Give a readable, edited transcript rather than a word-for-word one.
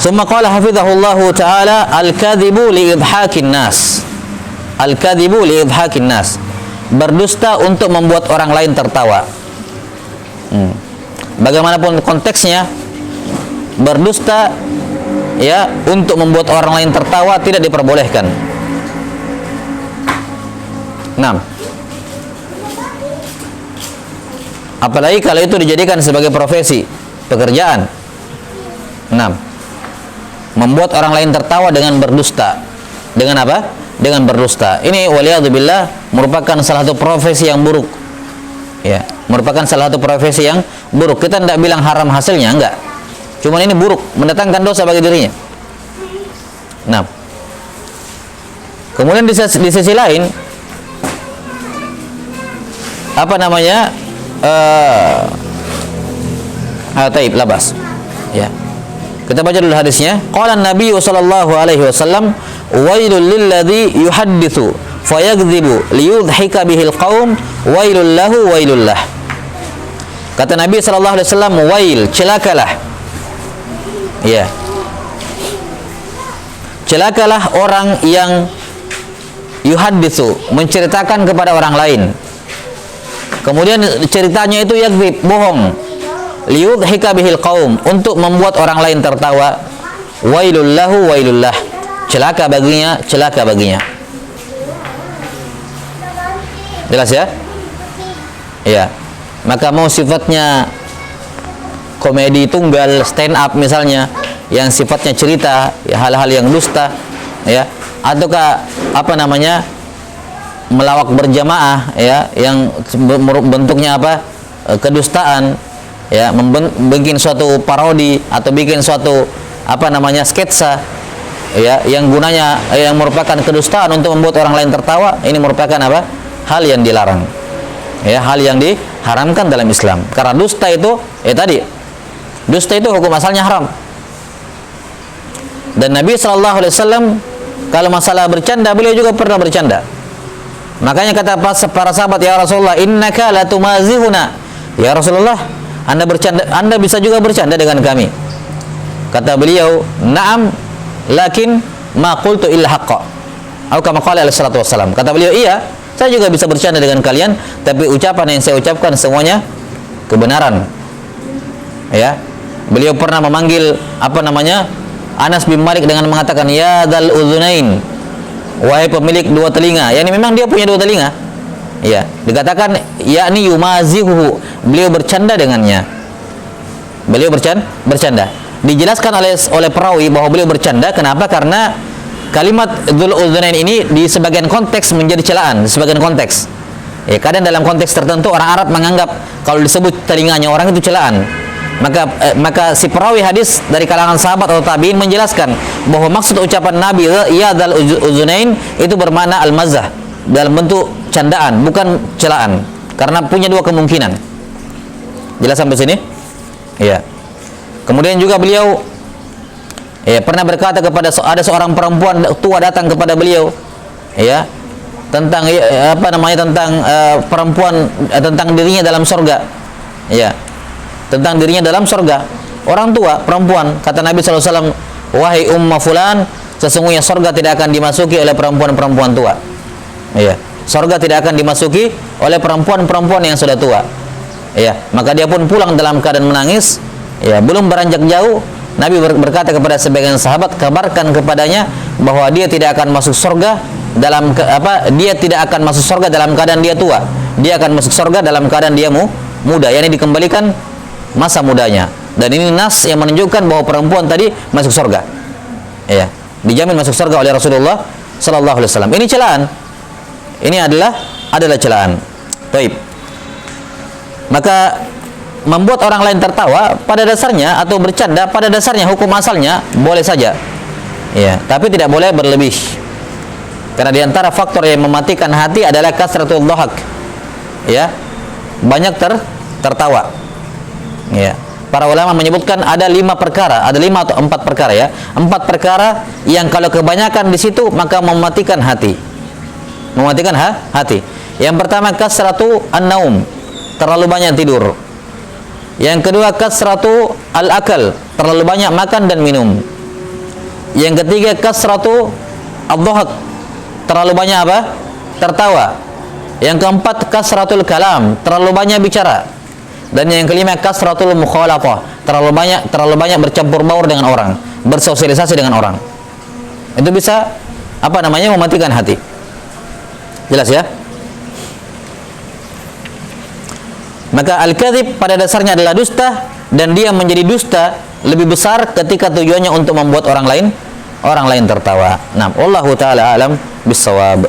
Summa qala hafizahullahu ta'ala al-kadhibu liidhakin nas. Al-kadhibu liidhakin nas. Berdusta untuk membuat orang lain tertawa. Bagaimanapun konteksnya, berdusta ya untuk membuat orang lain tertawa tidak diperbolehkan. 6. Apalagi kalau itu dijadikan sebagai profesi, pekerjaan. 6. Membuat orang lain tertawa dengan berdusta. Dengan apa? Dengan berdusta. Ini waliyadzubillah merupakan salah satu profesi yang buruk. Ya, merupakan salah satu profesi yang buruk. Kita tidak bilang haram hasilnya, enggak. Cuman ini buruk, mendatangkan dosa bagi dirinya. Nah, kemudian di sisi lain, apa namanya? Taib labas. Ya. Kita baca dulu hadisnya. Qala Nabi sallallahu alaihi wasallam, "Wailul lilladzi yuhadditsu fayakdzibu liyudhika bihil qaum, wailul lahu wailul lah." Kata Nabi sallallahu alaihi wasallam, "Wail, celakalah." Ya. Celakalah orang yang yuhadditsu, menceritakan kepada orang lain. Kemudian ceritanya itu yakdzib, bohong. Liyudhika bihil qaum, untuk membuat orang lain tertawa. Wailul lahu wailul lah. Celaka baginya, celaka baginya. Jelas ya? Ya. Maka mau sifatnya komedi tunggal, stand up misalnya, yang sifatnya cerita, ya, hal-hal yang dusta, ya, ataukah apa namanya, melawak berjamaah, ya, yang bentuknya apa, kedustaan, ya, bikin suatu parodi atau bikin suatu apa namanya sketsa, ya, yang gunanya yang merupakan kedustaan untuk membuat orang lain tertawa. Ini merupakan apa? Hal yang dilarang, ya, hal yang diharamkan dalam Islam. Karena dusta itu, tadi, dusta itu hukum asalnya haram. Dan Nabi Shallallahu Alaihi Wasallam kalau masalah bercanda, beliau juga pernah bercanda. Makanya kata para sahabat, ya Rasulullah, innaka latumazihuna. Ya Rasulullah, Anda bercanda, Anda bisa juga bercanda dengan kami. Kata beliau, na'am, lakin ma qultu illa haqqa. Atau kama qala alaihi salatu wassalam. Kata beliau, iya, saya juga bisa bercanda dengan kalian, tapi ucapan yang saya ucapkan semuanya kebenaran. Ya. Beliau pernah memanggil apa namanya? Anas bin Malik dengan mengatakan, ya dzal udzunain, wahai pemilik dua telinga. Yani memang dia punya dua telinga. Ya, dikatakan yakni yumazihu, beliau bercanda dengannya. Beliau bercanda. Dijelaskan oleh perawi bahwa beliau bercanda. Kenapa? Karena kalimat dzul udzunain ini di sebagian konteks menjadi celaan, di sebagian konteks. Ya, kadang dalam konteks tertentu orang Arab menganggap kalau disebut telinganya orang itu celaan. Maka si perawi hadis dari kalangan sahabat atau tabi'in menjelaskan bahwa maksud ucapan Nabi ya dzal udzunain itu bermakna al-mazah, dalam bentuk candaan, bukan celaan, karena punya dua kemungkinan. Jelas sampai sini? Ya. Kemudian juga beliau pernah berkata kepada ada seorang perempuan tua datang kepada beliau, ya, tentang apa namanya, tentang perempuan, tentang dirinya dalam surga, ya, tentang dirinya dalam surga. Orang tua perempuan, kata Nabi SAW, wahai umma fulan, sesungguhnya surga tidak akan dimasuki oleh perempuan-perempuan tua. Ya, surga tidak akan dimasuki oleh perempuan-perempuan yang sudah tua. Ya, maka dia pun pulang dalam keadaan menangis. Ya, belum beranjak jauh, Nabi berkata kepada sebagian sahabat, kabarkan kepadanya bahwa dia tidak akan masuk surga dalam dia tidak akan masuk surga dalam keadaan dia tua. Dia akan masuk surga dalam keadaan dia muda, yakni dikembalikan masa mudanya. Dan ini nas yang menunjukkan bahwa perempuan tadi masuk surga. Ya, dijamin masuk surga oleh Rasulullah sallallahu alaihi wasallam. Ini celaan. Ini adalah celaan. Baik. Maka membuat orang lain tertawa pada dasarnya atau bercanda pada dasarnya hukum asalnya boleh saja. Ya, tapi tidak boleh berlebih. Karena di antara faktor yang mematikan hati adalah kasratul dhahak. Ya. Banyak tertawa. Ya. Para ulama menyebutkan ada 5 perkara, ada 5 atau 4 perkara, ya. 4 perkara yang kalau kebanyakan di situ maka mematikan hati. Mematikan hati. Yang pertama kasratu an-naum, terlalu banyak tidur. Yang kedua kasratu al-akal, terlalu banyak makan dan minum. Yang ketiga kasratu ad-dhahak, terlalu banyak apa? Tertawa. Yang keempat kasratul kalam, terlalu banyak bicara. Dan yang kelima kasratul mukhalafah, terlalu banyak bercampur baur dengan orang, bersosialisasi dengan orang. Itu bisa apa namanya? Mematikan hati. Jelas ya? Maka al-kadzib pada dasarnya adalah dusta, dan dia menjadi dusta lebih besar ketika tujuannya untuk membuat orang lain tertawa. Nah, wallahu taala alam bissawab.